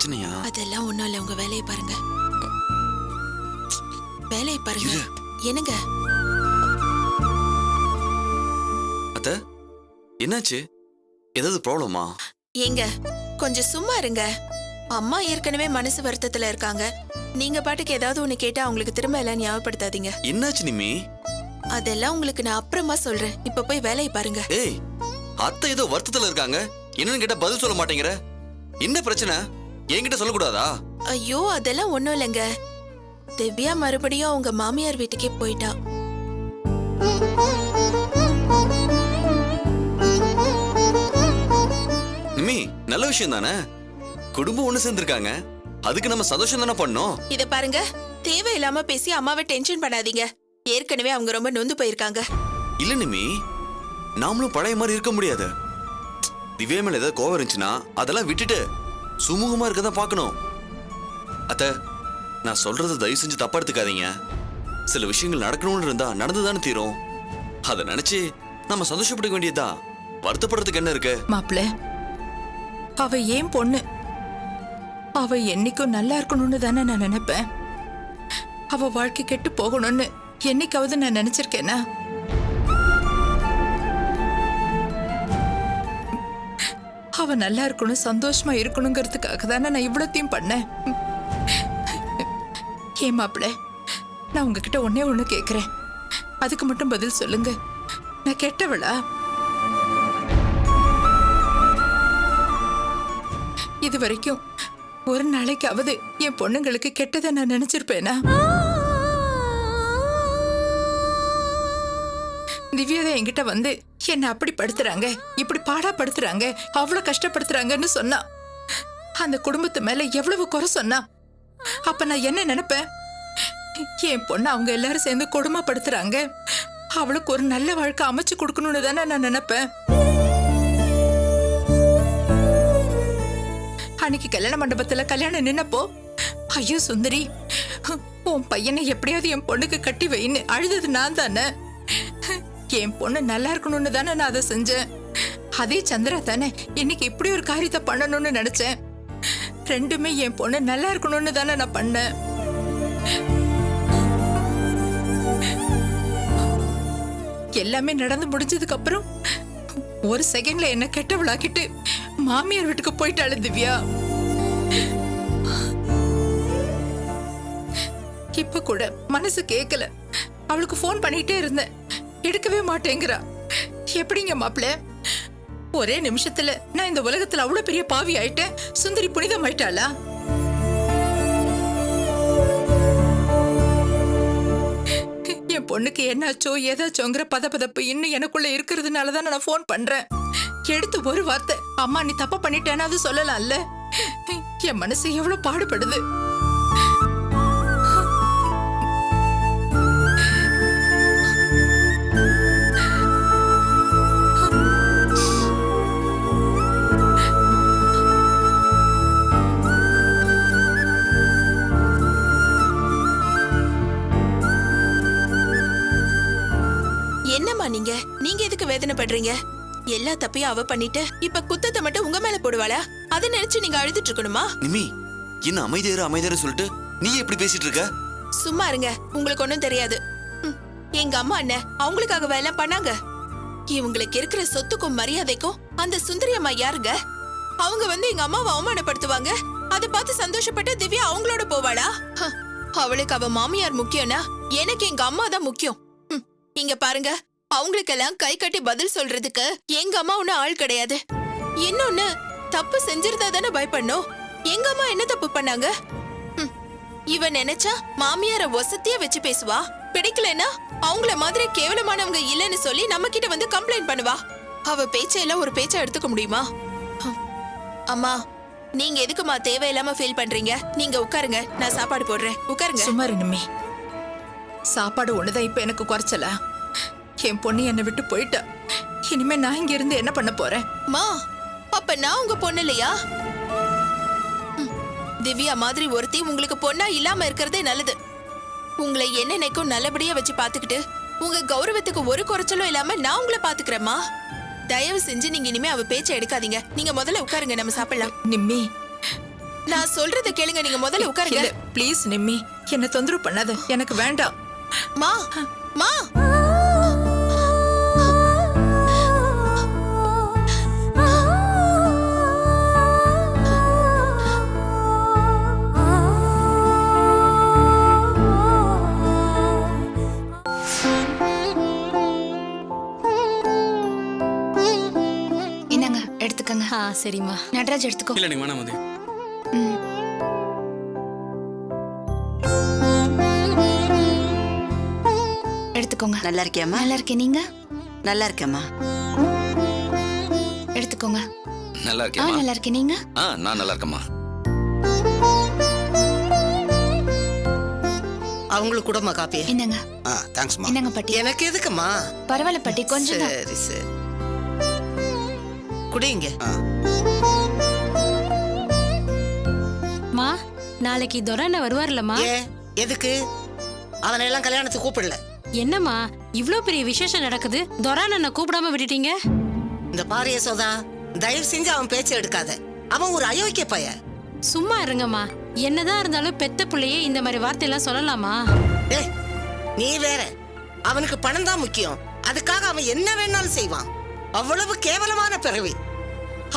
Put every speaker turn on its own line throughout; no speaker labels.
பிரச்சனையா?
அதெல்லாம் ஒண்ணும் இல்ல, உங்க வேலையை பாருங்க. வேலையை பாருங்க. என்னங்க
அத்த, என்னாச்சு? ஏதாவது ப்ராப்ளமா?
ஏங்க கொஞ்சம் சும்மா இருங்க. அம்மா ஏற்கனவே மனசு வருத்தத்துல இருக்காங்க. நீங்க பாட்டுக்கு ஏதாவது ஒண்ணு கேட்டா அவங்களுக்கு திரும்ப எல்லாம் ஞாபகப்படுத்தாதீங்க.
என்னாச்சு நிம்மி?
அதெல்லாம் உங்களுக்கு நான் அப்புறமா சொல்றேன். இப்ப போய் வேலையை பாருங்க.
ஏய், அத்தை ஏதோ வருத்தத்துல இருக்காங்க, என்னன்னு கேட்டா பதில் சொல்ல மாட்டேங்கிற. என்ன பிரச்சனை? என்கிட்ட சொல்லக்கூடாதா?
ஐயோ, அதெல்லாம் ஒண்ணும் இல்லைங்க. திவ்யா மறுபடியும் அவங்க மாமியார் வீட்டுக்கே போயிட்டா.
நிம்மி, நல்ல விஷயம் தானே. குடும்பம் ஒண்ணு சேர்ந்திருக்காங்க, அதுக்கு நம்ம சந்தோஷம் தானே பண்ணோம்.
இத பாருங்க, தேவையில்லாம பேசி அம்மாவை டென்ஷன் பண்ணாதீங்க. ஏற்கனவே அவங்க ரொம்ப நொந்து போயிருக்காங்க.
இல்ல நிம்மி, நாமளும் பழைய மாதிரி இருக்க முடியாது. திவ்யா மேல ஏதாவது கோவம் இருந்துச்சுன்னா அதெல்லாம் விட்டுட்டு சுமூகமா இருக்கதான் பார்க்கணும். அத்த, நான் சொல்றத தயவு செஞ்சு தப்பா எடுத்துக்காதீங்க. சில விஷயங்கள் நடக்கணும்னு இருந்தா நடந்துதானே தீரும். அதை நினைச்சு நம்ம சந்தோஷப்பட வேண்டியதுதான். வருத்தப்படுறதுக்கு என்ன இருக்கு?
மாப்பிள்ள, அவ ஏன் பொண்ணு, அவ என்னைக்கும் நல்லா இருக்கணும்னு தானே நான் நினைப்பேன். அவ வாழ்க்கை கெட்டு போகணும்னு என்னைக்காவது நான் நினைச்சிருக்கேனா? அவ நல்லா இருக்கணும், சந்தோஷமா இருக்கணுங்கிறதுக்காக தானே நான் இவ்வளத்தையும் பண்ணேன். ஏன் மாப்பிள்ள, நான் உங்ககிட்ட ஒன்னே ஒண்ணு கேக்குறேன், அதுக்கு மட்டும் பதில் சொல்லுங்க. நான் கெட்டவளா? இது வரைக்கும் ஒரு நாளைக்காவது என் பொண்ணுங்களுக்கு கெட்டதை நான் நினைச்சிருப்பேனா? திவ்யாதான் என்கிட்ட வந்து என்ன அப்படி படுத்துறாங்க, இப்படி பாடா படுத்துறாங்க, அவ்வளவு கஷ்டப்படுத்துறாங்கன்னு சொன்னா. அந்த குடும்பத்து மேல எவ்வளவு குறை சொன்னா. அப்ப நான் என்ன நினைப்பேன்? என் பொண்ணு அவங்க எல்லாரும் சேர்ந்து கொடுமைப்படுத்துறாங்க, அவளுக்கு ஒரு நல்ல வாழ்க்கை அமைச்சு கொடுக்கணும்னு தானே நான் நினைப்பேன். அன்னைக்கு கல்யாண மண்டபத்துல கல்யாணம் நின்னப்போ, ஐயோ சுந்தரி, உன் பையனை எப்படியாவது என் பொண்ணுக்கு கட்டி வைன்னு அழுதது நான் தானே. என் பொண்ணு நல்லா இருக்கணும்னு தானே நான் அதை செஞ்சேன். அதே சந்திரா தானே இன்னைக்கு இப்படி ஒரு காரியத்தை பண்ணணும்னு நினைச்சேன். ரெண்டுமே என் பொண்ணு நல்லா இருக்கணும்னு தானே நான் பண்ணேன். எல்லாமே நடந்து முடிஞ்சதுக்கு அப்புறம் ஒரு செகண்ட்ல என்ன கெட்டவளாக்கிட்டு மாமியார் வீட்டுக்கு போயிட்டாளு திவ்யா. இப்ப கூட மனசு கேட்கல, அவளுக்கு போன் பண்ணிட்டே இருந்தேன், எடுக்கவே மாட்டேங்கிறா. எப்படிங்க மாப்பிள்ள, ஒரே நிமிஷத்துல நான் இந்த உலகத்துல அவ்வளவு பெரிய பாவி ஆயிட்டேன், சுந்தரி புனிதம் ஆயிட்டாளா? என் பொண்ணுக்கு என்னாச்சோ ஏதாச்சோங்கிற பதப்பதப்பு இன்னும் எனக்குள்ள இருக்கிறதுனாலதான் நான் போன் பண்றேன். எடுத்து ஒரு வார்த்தை, அம்மா நீ தப்பா பண்ணிட்டேன்னு அது சொல்லலாம்ல. என் மனசு எவ்வளவு பாடுபடுது.
என்னம்மா நீங்க எதுக்கு வேதனைப்படுறீங்க? எல்லா தப்பையும் அவ பண்ணிட்டு இப்ப குத்தத்தை மட்டும் உங்க மேல போடுவாளா? அதை நினைச்சு நீங்க அழுதுட்டு இருக்கணுமா?
நிம்மி, என்ன அமைதியாரு சொல்லிட்டு நீ எப்படி பேசிட்டு இருக்க?
சும்மா இருங்க, உங்களுக்கு ஒண்ணும் தெரியாது. எங்க அம்மா அண்ணன் அவங்களுக்காக வேலை பண்ணாங்க. இவங்களுக்கு இருக்கிற சொத்துக்கும் மரியாதைக்கும் அந்த சுந்தரி அம்மா யாருங்க? அவங்க வந்து எங்க அம்மாவை அவமானப்படுத்துவாங்க, அதை பார்த்து சந்தோஷப்பட்டு திவ்யா அவங்களோட போவாளா? அவளுக்கு அவ மாமியார் முக்கியம்னா எனக்கு எங்க அம்மா தான் முக்கியம். இங்க பாருங்க, அவங்களுக்கெல்லாம் கை கட்டி பதில் சொல்றதுக்கு எங்க அம்மா ஒண்ணு ஆள் கிடையாது. இன்னொன்னு, தப்பு செஞ்சிருந்தா தானே பயப்படணும். எங்க அம்மா என்ன தப்பு பண்ணாங்க? இவ நினைச்சா மாமியார வசதியா வச்சு பேசுவா, பிடிக்கலன்னா அவங்கள மாதிரி கேவலமானவங்க இல்லன்னு சொல்லி நம்ம கிட்ட வந்து கம்ப்ளைண்ட் பண்ணுவா. அவ பேச்சையெல்லாம் ஒரு பேச்சா எடுத்துக்க முடியுமா? அம்மா, நீங்க எதுக்குமா தேவையில்லாம ஃபீல் பண்றீங்க? நீங்க உட்காருங்க, நான் சாப்பாடு போடுறேன், உட்காருங்க.
சும்மா இருந்துமே, சாப்பாடு ஒண்ணுதான் இப்ப எனக்கு குறைச்சல. என் பொண்ணு என்னை விட்டு போயிட்டா, இனிமே நான் இங்க இருந்து என்ன பண்ண போறேன்?
மா, அப்ப நான் உங்க பொண்ணு இல்லையா? திவ்யா மாதிரி ஒருத்தி உங்களுக்கு பொண்ணா இல்லாம இருக்கிறதே நல்லது. உங்களை என்னைக்கும் நல்லபடியா வச்சு பாத்துக்கிட்டு உங்க கௌரவத்துக்கு ஒரு குறைச்சலும் இல்லாம நான் உங்களை பாத்துக்கிறேம்மா. தயவு செஞ்சு நீங்க இனிமே அவ பேச்சை எடுக்காதீங்க. நீங்க முதல்ல உட்காருங்க, நம்ம சாப்பிடலாம்.
நிம்மி,
நான் சொல்றத கேளுங்க, நீங்க முதல்ல உட்காருங்க.
இல்ல ப்ளீஸ் நிம்மி, என்ன தொந்தரவு பண்ணாத, எனக்கு வேண்டாம்.
மா மா
என்னங்க எடுத்துக்கங்க.
சரிம்மா.
நடராஜ் எடுத்துக்கோ.
இல்ல நீங்க வேணாம் மதி.
எடுத்துக்கோங்க.
நல்லா இருக்கியாம்மா?
நல்லா இருக்கேன், நீங்க?
நல்லா இருக்கேம்மா.
எடுத்துக்கோங்க.
நல்லா இருக்கேம்மா.
நல்லா இருக்கேன், நீங்க?
நான் நல்லா இருக்கேம்மா.
அவங்களுக்கு கூடமா காப்பி?
என்னங்க?
தேங்க்ஸ்மா.
என்னங்க பாட்டி?
எனக்கு எதுக்குமா?
பரவாயில்ல பாட்டி, கொஞ்சம் தான்.
சரி சரி குடிங்க.
மா, நாளைக்கு துரான வருவார்லம்மா?
ஏன் எதுக்கு? அவனை எல்லாம் கல்யாணத்துக்கு கூப்பிடல.
என்னம்மா இவ்ளோ பெரிய விசேஷம் நடக்குது, துரான கூப்பிடாம விட்டுட்டீங்க?
இந்த பாரு யசோதா, தயவு செஞ்சு அவன் பேச்ச எடுக்காத. அவன் ஒரு அயோக்கிய பையன்.
சும்மா இருங்கம்மா. என்னதான் இருந்தாலும் பெத்த பிள்ளையே இந்த மாதிரி வார்த்தையெல்லாம் சொல்லலாமா?
ஏய், நீ வேற. அவனுக்கு பணம் தான் முக்கியம். அதுக்காக அவன் என்ன வேணாலும் செய்வான். அவ்வளவு கேவலமான பிறவி.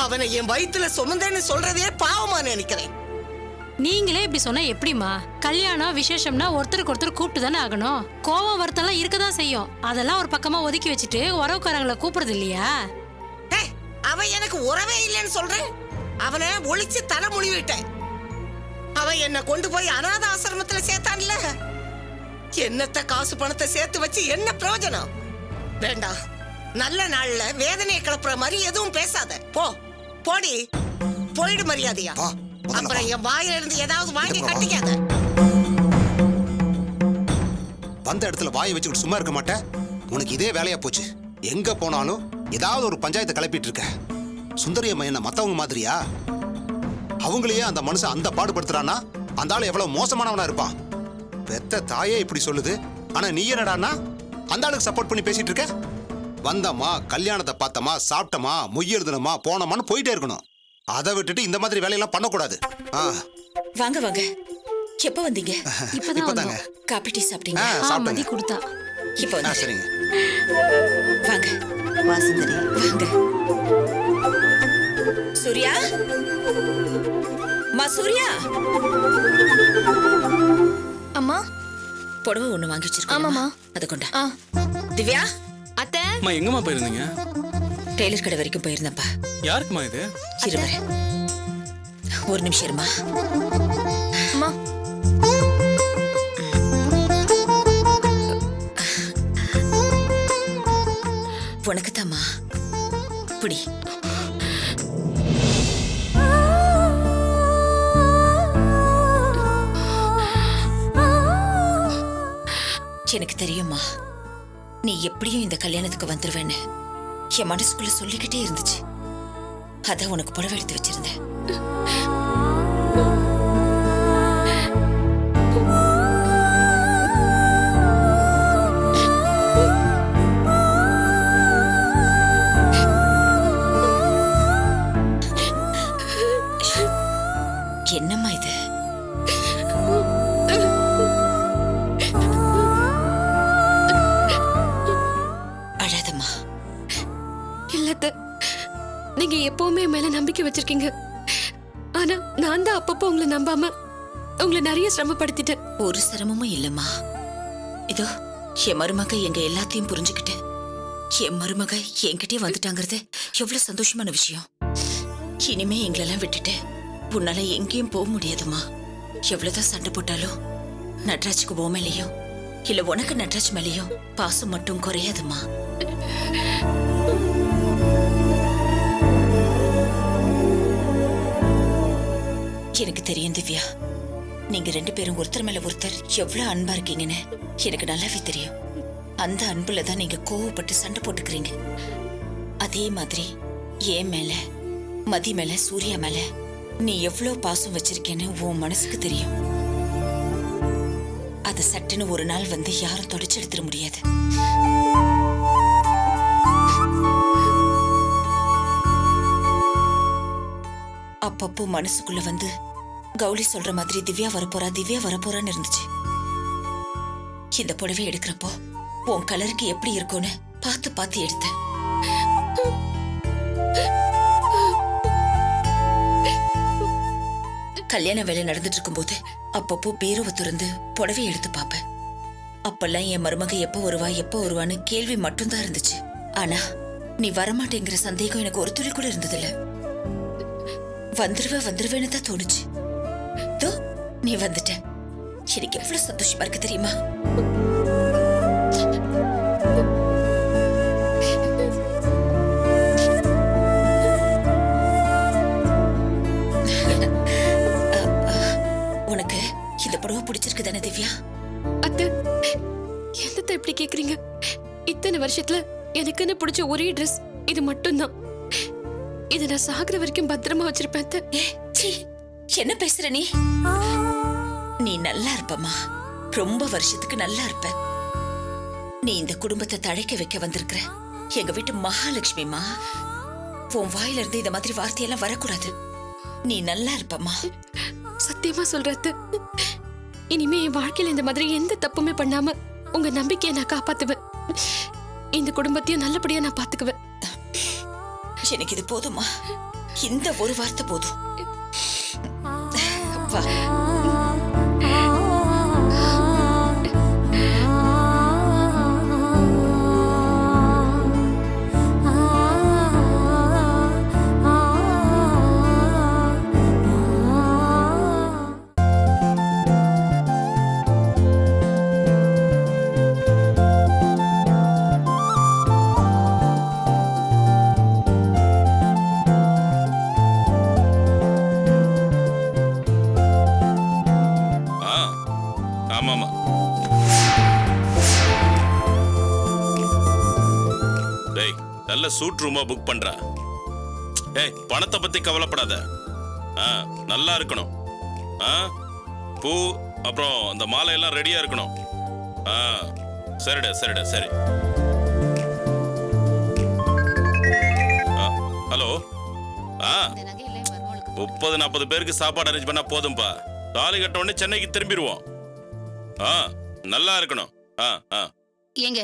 அவனை என் வயித்துல சுமந்தேன்னு சொல்றதே பாவமா நினைக்கிறேன்.
நீங்களே இப்படி சொன்னா எப்படிமா? கல்யாணம் விசேஷம்னா ஒருத்தருக்கு ஒருத்தர் கூப்பிட்டு தானே ஆகணும். கோவம் வருத்தெல்லாம் இருக்கதான் செய்யும். அதெல்லாம் ஒரு பக்கமா ஒதுக்கி வச்சுட்டு உறவுக்காரங்களை கூப்பிடுறது இல்லையா?
ஏய், அவன் எனக்கு உறவே இல்லைன்னு சொல்றேன். அவனை ஒளிச்சு தலை முழுவிட்டேன். அவன் என்ன கொண்டு போய் அநாத ஆசிரமத்துல சேர்த்தான்ல. என்னத்த காசு பணத்தை சேர்த்து வச்சு என்ன பிரயோஜனம்? வேண்டாம். நல்ல நாள்ல வேதனையை கிளப்புற மாதிரி எதுவும் பேசாத. போ போடி, போயிடு மரியாதையா. அப்புறம் என் வாயில இருந்து ஏதாவது வாங்கி கட்டிக்காத.
வந்த இடத்துல வாயை வச்சுக்கிட்டு சும்மா இருக்க மாட்டேன். உனக்கு இதே வேலையா போச்சு. எங்க போனாலும் ஏதாவது ஒரு பஞ்சாயத்தை கிளப்பிட்டு இருக்க. சுந்தரியம்மா என்ன மத்தவங்க மாதிரியா? அவங்களையே அந்த மனுஷன் அந்த பாடுபடுத்துறானா அந்த ஆளு எவ்வளவு மோசமானவனா இருப்பான். பெத்த தாயே இப்படி சொல்லுது. ஆனா நீ என்னடான்னா அந்த ஆளுக்கு சப்போர்ட் பண்ணி பேசிட்டு இருக்க. வந்தமா, கல்யாணத்தை பார்த்தமா, சாப்பிட்டமா, மொய் எழுதுனமா, போனமான்னு போயிட்டே இருக்கணும். அதை விட்டுட்டு இந்த மாதிரி வேலையெல்லாம் பண்ணக்கூடாது.
வாங்க வாங்க. எப்ப வந்தீங்க?
இப்பதாங்க.
காபி டீ சாப்பிட்டீங்க?
மதி கொடுத்தா.
இப்ப வந்து
சரிங்க.
வாங்க
வாசுந்தரி
வாங்க. சூர்யா, மா சூர்யா.
அம்மா.
புடவை ஒண்ணு வாங்கி வச்சிருக்கேன்.
ஆமாம்மா.
அதை கொண்டா. திவ்யா.
அத்தை.
அம்மா எங்கம்மா போயிருந்தீங்க?
டெய்லர் கடை வரைக்கும் போயிருந்தேன்ப்பா.
யாருக்குமா இது?
இரு வரேன். ஒரு நிமிஷம் இருமா.
அம்மா.
உனக்கு தாம்மா. புடி. எனக்கு தெரியுமா, நீ எப்படியும் இந்த கல்யாணத்துக்கு வந்துருவேன்னு என் மனசுக்குள்ள சொல்லிக்கிட்டே இருந்துச்சு. அதான் உனக்கு புடவை எடுத்து வச்சிருந்தேன். என்னம்மா இது? அழாதம்மா.
இல்லத்த, நீங்க எப்பவுமே என் மேல நம்பிக்கை வச்சிருக்கீங்க. ஆனா நான் தான் அப்பப்போ உங்களை நம்பாம உங்களை நிறைய சிரமப்படுத்திட்டேன்.
ஒரு சிரமமும் இல்லம்மா. இதோ என் மருமக எங்க எல்லாத்தையும் புரிஞ்சுக்கிட்டு என் மருமக என்கிட்டயே வந்துட்டாங்கிறது எவ்வளவு சந்தோஷமான விஷயம். இனிமே எங்களெல்லாம் விட்டுட்டு உன்னால எங்கேயும் போக முடியாதுமா. எவ்வளவுதான் சண்டை போட்டாலும் நட்ராஜுக்கு ஓ மேலேயும் இல்ல உனக்கு நட்ராஜ் மேலேயும் பாசம் மட்டும் குறையாதுமா. எனக்கு தெரியும் திவ்யா, நீங்க ரெண்டு பேரும் ஒருத்தர் மேல ஒருத்தர் எவ்வளவு அன்பா இருக்கீங்கன்னு எனக்கு நல்லாவே தெரியும். அந்த அன்புல தான் நீங்க கோவப்பட்டு சண்டை போட்டுக்கிறீங்க. அதே மாதிரி என் மேல, மதி மேல, சூர்யா மேல நீ எவ்வளவு பாசம் வச்சிருக்கேன்னு உன் மனசுக்கு தெரியும். அது சட்டுன்னு ஒரு நாள் வந்து யாரும் தொடச்சு எடுத்துட முடியாது. அப்பப்போ மனசுக்குள்ள வந்து கௌரி சொல்ற மாதிரி திவ்யா வரப்போறான்னு இருந்துச்சு. இந்த புடவை எடுக்கிறப்போ உன் கலருக்கு எப்படி இருக்கும்னு பார்த்து எடுத்தேன். கல்யாண வேலை நடந்துட்டு இருக்கும்போது அப்பப்போ பீரோவை திறந்து புடவை எடுத்து பார்ப்பேன். அப்பெல்லாம் என் மருமக எப்போ வருவான்னு கேள்வி மட்டும்தான் இருந்துச்சு. ஆனா நீ வரமாட்டேங்கிற சந்தேகம் எனக்கு ஒரு துளி கூட இருந்ததில்ல. வந்துருவேன்னு தான் தோணுச்சு. தோ நீ வந்துட்ட. எனக்கு எவ்வளவு சந்தோஷமா இருக்கு தெரியுமா? உனக்கு இந்த புடவை பிடிச்சிருக்கு தானே திவ்யா?
அத்தை, என்னத்த இப்படி கேக்குறீங்க? இத்தனை வருஷத்துல எனக்குன்னு பிடிச்ச ஒரே ட்ரெஸ் இது மட்டும்தான். இதை நான் சாகுற வரைக்கும் பத்திரமா வச்சிருப்பேன் அத்தை.
சீ, என்ன பேசுற நீ? நீ நல்லா இருப்பம்மா, ரொம்ப வருஷத்துக்கு நல்லா இருப்ப. நீ இந்த குடும்பத்தை தழைக்க வைக்க வந்திருக்கிற எங்க வீட்டு மகாலட்சுமிமா. உன் வாயில இருந்து இந்த மாதிரி வார்த்தையெல்லாம் வரக்கூடாது. நீ நல்லா இருப்பம்மா.
சத்தியமா சொல்றேன் அத்தை. இனிமே என் வாழ்க்கையில இந்த மாதிரி எந்த தப்புமே பண்ணாம உங்க நம்பிக்கையை நான் காப்பாத்துவேன். இந்த குடும்பத்தையும் நல்லபடியா நான் பாத்துக்குவேன்.
எனக்கு இது போதுமா? இந்த ஒரு வார்த்தை போதும். வா.
ஆமாமா. டேய், நல்ல சூட் ரூமா புக் பண்றா. டேய், பணத்தை பத்தி கவலைப்படாத. நல்லா இருக்கணும். பூ அப்புறம் அந்த மாலை எல்லாம் ரெடியா இருக்கணும். சரிடா சரி. ஹலோ. 30-40 பேருக்கு சாப்பாடு அரேஞ்ச் பண்ணா போதும்பா. தாலி கட்ட உடனே சென்னைக்கு திரும்பிடுவோம். நல்லா இருக்கணும்.
ஏங்க,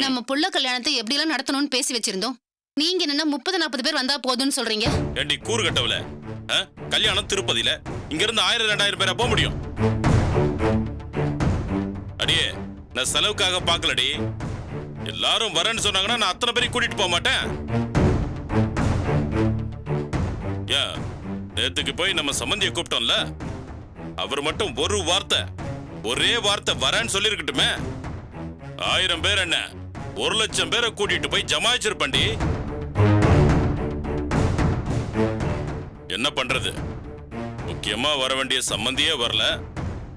நம்ம புள்ள கல்யாணத்தை எப்படி எல்லாம் நடத்தணும்னு பேசி வச்சிருந்தோம். நீங்க என்ன 30-40 பேர் வந்தா போதும்னு சொல்றீங்க?
ஏண்டி கூறு கட்டவல? கல்யாணம் திருப்பதியில, இங்க இருந்து 1000-2000 பேரா போக முடியும்? அடியே, நான் செலவுக்காக பாக்கலடி. எல்லாரும் வரேன்னு சொன்னாங்கன்னா நான் அத்தனை பேரையும் கூட்டிட்டு போக மாட்டேன். ஏன், நேத்துக்கு போய் நம்ம சம்பந்தியை கூப்பிட்டோம்ல, அவர் மட்டும் ஒரே வார்த்தை வரேன்னு சொல்லிருக்கட்டுமே. 1000 பேர் என்ன, 1,00,000 பேரை கூட்டிட்டு போய் ஜமாயிச்சிருப்பண்டி. என்ன பண்றது? முக்கியமா வர வேண்டிய சம்பந்தியே வரல.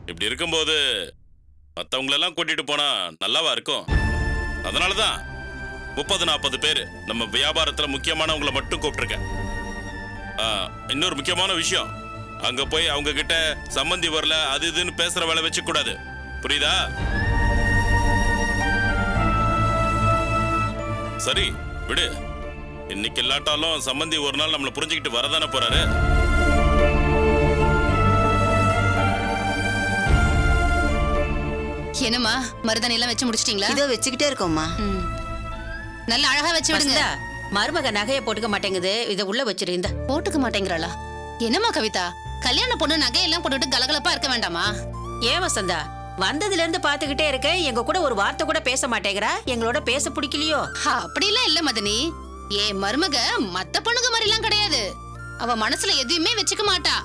இப்படி இருக்கும்போது மத்தவங்களெல்லாம் கூட்டிட்டு போனா நல்லாவா இருக்கும்? அதனாலதான் 30-40 பேர் நம்ம வியாபாரத்துல முக்கியமானவங்களை மட்டும் கூப்பிட்டுருக்கேன். இன்னொரு முக்கியமான விஷயம், அங்க போய் அவங்க கிட்ட சம்பந்தி வரல அது இதுன்னு பேசுற வேலை வச்சு கூடாது. புரியுதா? சரி விடு. இன்னைக்கு இல்லாட்டாலும் சம்பந்தி ஒரு நாள் நம்மளை புரிஞ்சுக்கிட்டு வரதானே போறாரு.
என்னம்மா, மருதாணி எல்லாம் வச்சு முடிச்சிட்டீங்களா?
இதோ வச்சுக்கிட்டே இருக்கோம்மா.
நல்ல அழகா வச்சு விடுங்க.
மருமக நகைய போட்டுக்க மாட்டேங்குது, இத உள்ள வச்சிரு. இந்த
போட்டுக்க மாட்டேங்கிறாளா? என்னம்மா கவிதா, கல்யாண பொண்ணு நகையெல்லாம் போட்டுட்டு கலகலப்பா இருக்க வேண்டாமா?
ஏன் வசந்தா, வந்ததுல இருந்து பாத்துக்கிட்டே இருக்க, எங்க கூட ஒரு வார்த்தை கூட பேச மாட்டேங்கிறா. எங்களோட பேச பிடிக்கலையோ?
அப்படிலாம் இல்ல மதனி. ஏன் மருமக மத்த பொண்ணுங்க மாதிரி எல்லாம் கிடையாது. அவ மனசுல எதுவுமே வச்சுக்க மாட்டா.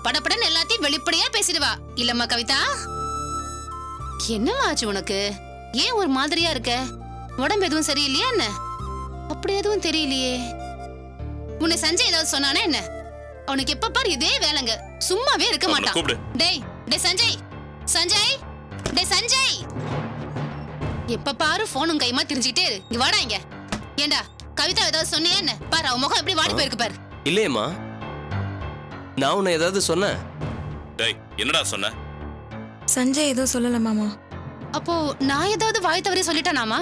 படப்படன்னு எல்லாத்தையும் வெளிப்படையா பேசிடுவா. இல்லம்மா கவிதா? என்னம்மா ஆச்சு உனக்கு? ஏன் ஒரு மாதிரியா இருக்க? உடம்பு எதுவும் சரியில்லையா என்ன? அப்படி எதுவும் தெரியலையே. உன்னை சஞ்சய் ஏதாவது சொன்னானே என்ன? அவனுக்கு எப்ப பாரு இதே வேலைங்க, சும்மாவே இருக்க மாட்டான். டேய் டேய் சஞ்சய், டேய் சஞ்சய், எப்ப பாரு போனும் கைமா திரிஞ்சிட்டே இரு. இங்க வாடா இங்க. ஏண்டா கவிதா ஏதாவது சொன்னியா என்ன? பாரு அவ முகம் எப்படி வாடி போயிருக்கு பாரு.
இல்லையேம்மா, நான் உன்னை ஏதாவது சொன்னேன்?
டேய், என்னடா சொன்ன?
சஞ்சய் ஏதோ சொல்லல மாமா.
அப்போ நான் ஏதாவது வாய் தவறி சொல்லிட்டானாமா?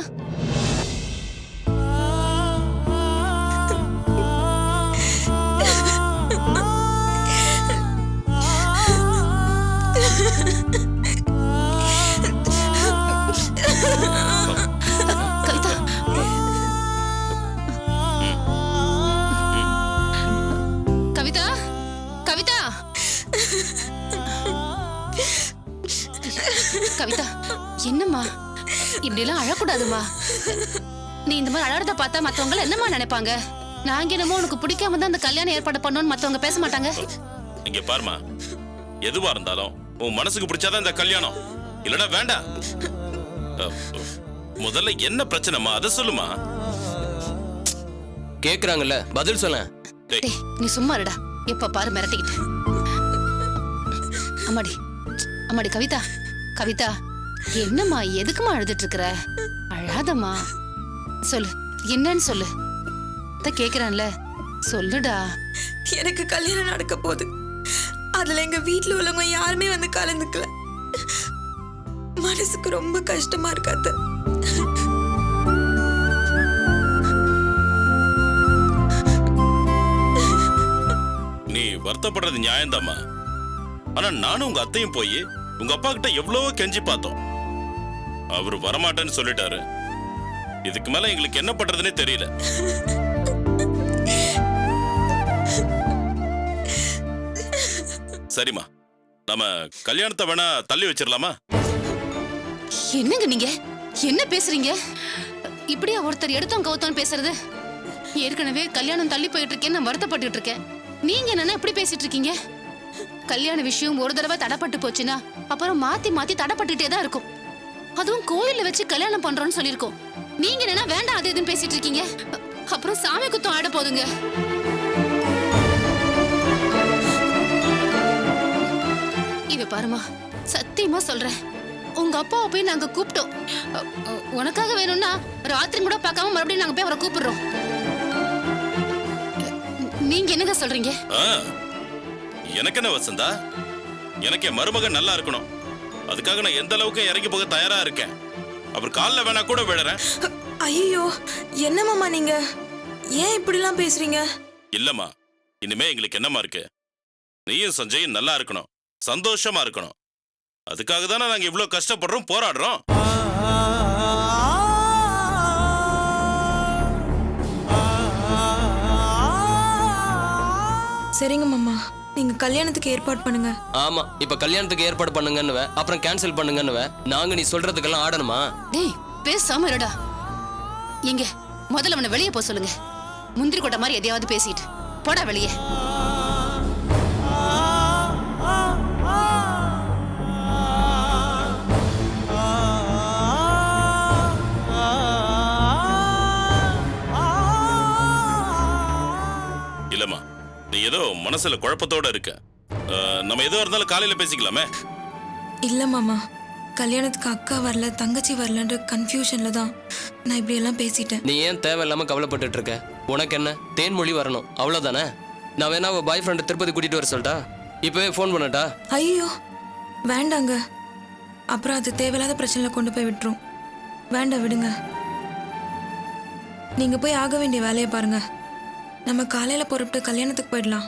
கவிதா கவிதா கவிதா கவிதா என்னம்மா இப்படி எல்லாம் அழக்கூடாதுமா. நீ இந்த மாதிரி அழறத பார்த்தா மத்தவங்க என்னம்மா நினைப்பாங்க? நாங்க என்னமோ உனக்கு பிடிக்காம தான் அந்த கல்யாணம் ஏற்பாடு பண்ணணும்னு மத்தவங்க பேச மாட்டாங்க?
இங்க பாருமா, எதுவா இருந்தாலும் உன் மனசுக்கு பிடிச்சாதான் இந்த கல்யாணம், இல்லடா வேண்டாம். முதல்ல என்ன பிரச்சனைமா அதை சொல்லுமா.
கேக்குறாங்கல்ல, பதில் சொல்ல.
டேய் நீ சும்மா இருடா, எப்ப பாரு மிரட்டிக்கிட்டு. அம்மாடி அம்மாடி கவிதா கவிதா என்னம்மா எதுக்குமா அழுதுட்டு இருக்கிற? அழாதம்மா, சொல்லு என்னன்னு சொல்லு. கேக்குறான்ல, சொல்லுடா.
எனக்கு கல்யாணம் நடக்க போகுது. அதுல எங்க வீட்டுல உள்ளவங்க யாருமே வந்து கலந்துக்கல. மனசுக்கு ரொம்ப கஷ்டமா இருக்காது.
நீ வருத்தப்படுறது நியாயம்தாம்மா. ஆனா நானும் உங்க அத்தையும் போய் உங்க அப்பா கிட்ட எவ்வளவோ கெஞ்சி பார்த்தோம். அவரு வரமாட்டேன்னு சொல்லிட்டாரு. இதுக்கு மேல எங்களுக்கு என்ன பண்றதுன்னே தெரியல. சரிம்மா, நம்ம கல்யாணத்தை வேணா தள்ளி வச்சிடலாமா?
என்னங்க நீங்க என்ன பேசுறீங்க? இப்படியா ஒருத்தர் எடுத்தோம் கவுத்தோன்னு பேசுறது? ஏற்கனவே கல்யாணம் தள்ளி போயிட்டு இருக்கேன், நான் வருத்தப்பட்டு இருக்கேன். நீங்க என்னன்னா இப்படி பேசிட்டு இருக்கீங்க? கல்யாண விஷயம் ஒரு தடவை தடைப்பட்டு போச்சுன்னா அப்புறம் மாத்தி மாத்தி தடைப்பட்டுட்டே தான் இருக்கும். அதுவும் கோயில்ல வச்சு கல்யாணம் பண்றோம்னு சொல்லிருக்கோம். நீங்க என்னன்னா வேண்டாம் அது இதுன்னு பேசிட்டு இருக்கீங்க. அப்புறம் சாமி குத்தம் ஆட போதுங்க. இவ பாருமா, சத்தியமா சொல்றேன், உங்க அப்பாவை போய் நாங்க கூப்பிட்டோம். உனக்காக வேணும்னா ராத்திரி கூட பார்க்காம மறுபடியும் நாங்க போய் அவரை கூப்பிடுறோம். நீங்க என்னங்க சொல்றீங்க?
எனக்கு என்ன வசந்தா, எனக்கு என் மருமகன் நல்லா இருக்கணும். அதுக்காக நான் எந்த அளவுக்கு இறங்கி போக தயாரா இருக்கேன். அவர் காலில் வேணா கூட விடுறேன்.
ஐயோ என்ன மாமா நீங்க ஏன் இப்படிலாம் பேசுறீங்க?
இல்லம்மா, இனிமே எங்களுக்கு என்னம்மா இருக்கு? நீயும் சஞ்சயும் நல்லா இருக்கணும், சந்தோஷமா இருக்கணும். அதுக்காக தானே நாங்க இவ்வளவு கஷ்டப்படுறோம், போராடுறோம்.
சரிங்க மாமா, நீங்க கல்யாணத்துக்கு ஏற்பாடு பண்ணுங்க.
ஆமா, இப்ப கல்யாணத்துக்கு ஏற்பாடு பண்ணுங்கன்னுவ, அப்புறம் கேன்சல் பண்ணுங்கன்னுவ. நாங்க நீ சொல்றதுக்கெல்லாம் ஆடணுமா?
டேய் பேசாம இருடா. எங்க முதல்ல அவனை வெளியே போக சொல்லுங்க. முந்திரி கொட்டை மாதிரி எதையாவது பேசிட்டு போடா வெளியே.
இல்லம்மா, நீ ஏதோ மனசுல குழப்பத்தோட இருக்க. நம்ம எதோ இருந்தாலும் காலையில பேசிக்கலாமே.
இல்ல மாமா, கல்யாணத்துக்கு அக்கா வரல, தங்கச்சி வரலன்ற கன்ஃபியூஷன்ல தான் நான் இப்படி எல்லாம் பேசிட்டேன்.
நீ ஏன் தேவையில்லாம கவலைப்பட்டுட்டு இருக்க? உனக்கு என்ன, தேன்மொழி வரணும் அவ்வளவுதானே? நான் வேணா அவ பாய் ஃப்ரெண்ட் திருப்பதி கூட்டிட்டு வர சொல்லட்டா? இப்பவே ஃபோன் பண்ணட்டா?
ஐயோ வேண்டாங்க, அப்புறம் அது தேவையில்லாத பிரச்சனைல கொண்டு போய் விட்டுரும். வேண்டாம் விடுங்க. நீங்க போய் ஆக வேண்டிய வேலையை பாருங்க. நம்ம காலையில புறப்பட்டு கல்யாணத்துக்கு போயிடலாம்.